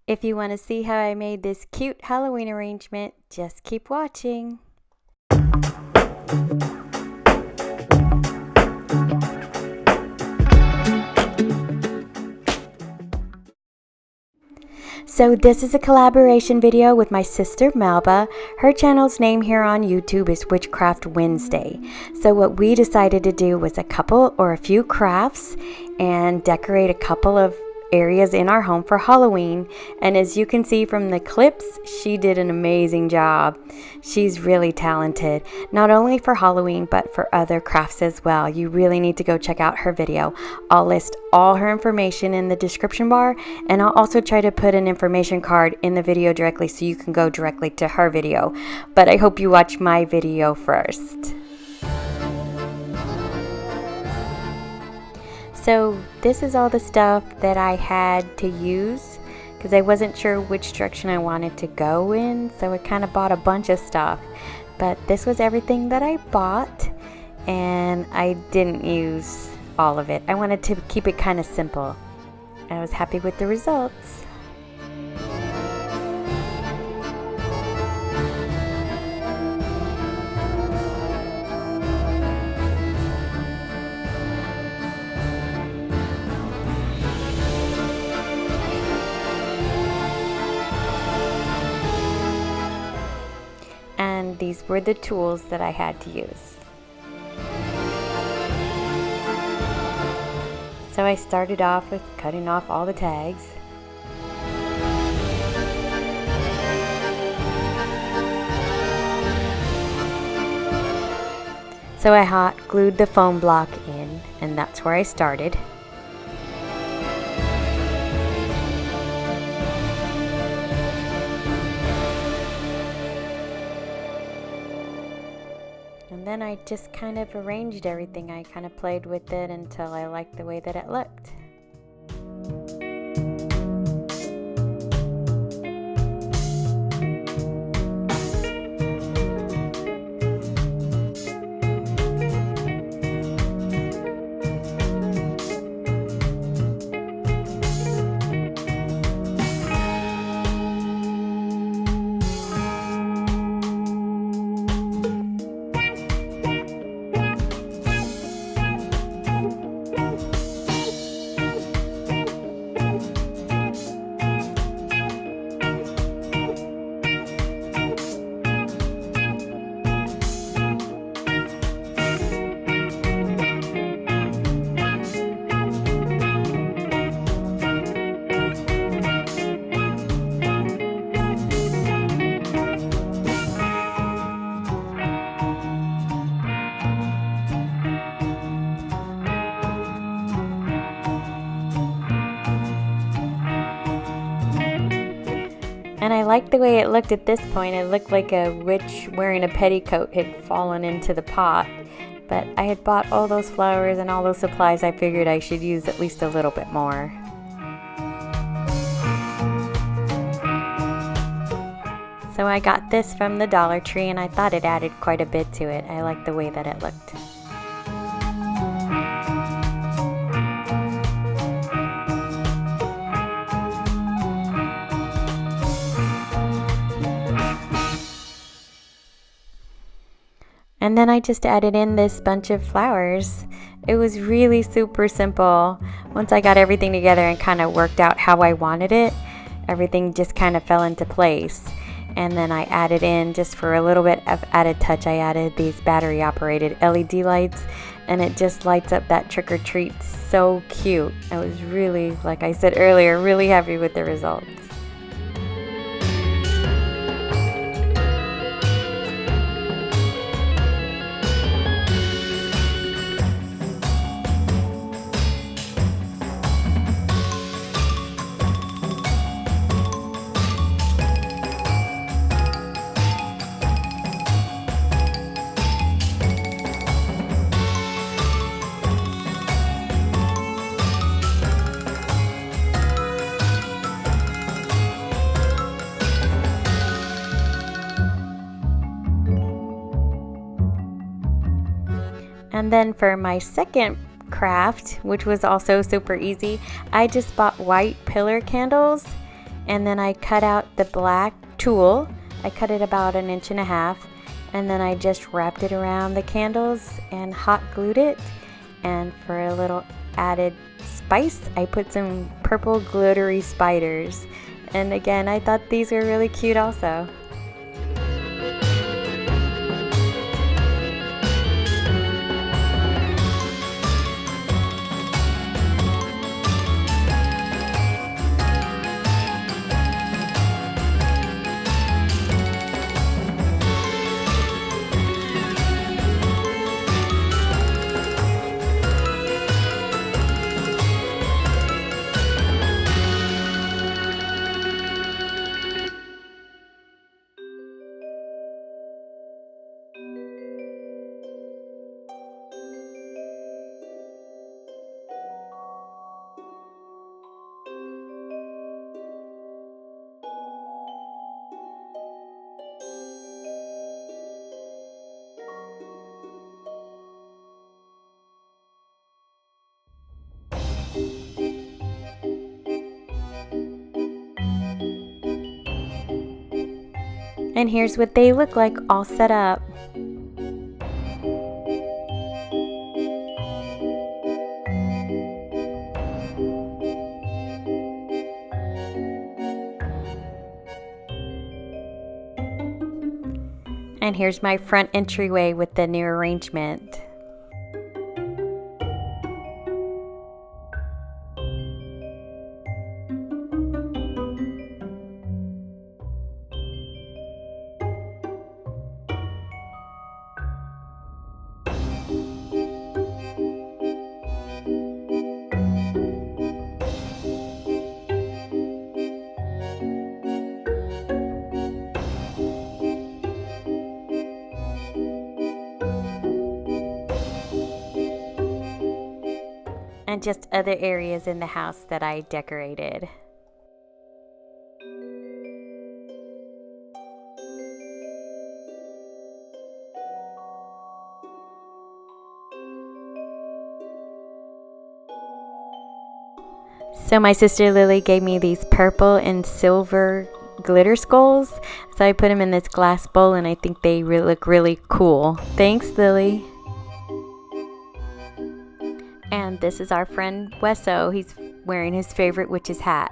If you want to see how I made this cute Halloween arrangement, just keep watching. So this is a collaboration video with my sister Melba. Her channel's name here on YouTube is Witchcraft Wednesday. So what we decided to do was a couple or a few crafts and decorate a couple of areas in our home for Halloween. And as you can see from the clips, she did an amazing job. She's really talented, not only for Halloween but for other crafts as well. You really need to go check out her video. I'll list all her information in the description bar, and I'll also try to put an information card in the video directly so you can go directly to her video. But I hope you watch my video first. So this is all the stuff that I had to use because I wasn't sure which direction I wanted to go in, so I kind of bought a bunch of stuff. But this was everything that I bought, and I didn't use all of it. I wanted to keep it kind of simple. I was happy with the results. And these were the tools that I had to use. So I started off with cutting off all the tags. So I hot glued the foam block in, and that's where I started. And then I just kind of arranged everything. I kind of played with it until I liked the way that it looked. And I liked the way it looked at this point. It looked like a witch wearing a petticoat had fallen into the pot. But I had bought all those flowers and all those supplies. I figured I should use at least a little bit more. So I got this from the Dollar Tree, and I thought it added quite a bit to it. I liked the way that it looked. And then I just added in this bunch of flowers. It was really super simple. Once I got everything together and kind of worked out how I wanted it, everything just kind of fell into place. And then I added in, just for a little bit of added touch, I added these battery operated LED lights, and it just lights up that trick or treat so cute. I was really, like I said earlier, really happy with the results. And then for my second craft, which was also super easy, I just bought white pillar candles And then I cut out the black tulle. I cut it about 1.5 inches, and then I just wrapped it around the candles and hot glued it. And for a little added spice, I put some purple glittery spiders. And again, I thought these were really cute also. And here's what they look like all set up. And here's my front entryway with the new arrangement. And just other areas in the house that I decorated. So my sister Lily gave me these purple and silver glitter skulls. So I put them in this glass bowl, and I think they look really cool. Thanks, Lily. And this is our friend Wesso. He's wearing his favorite witch's hat.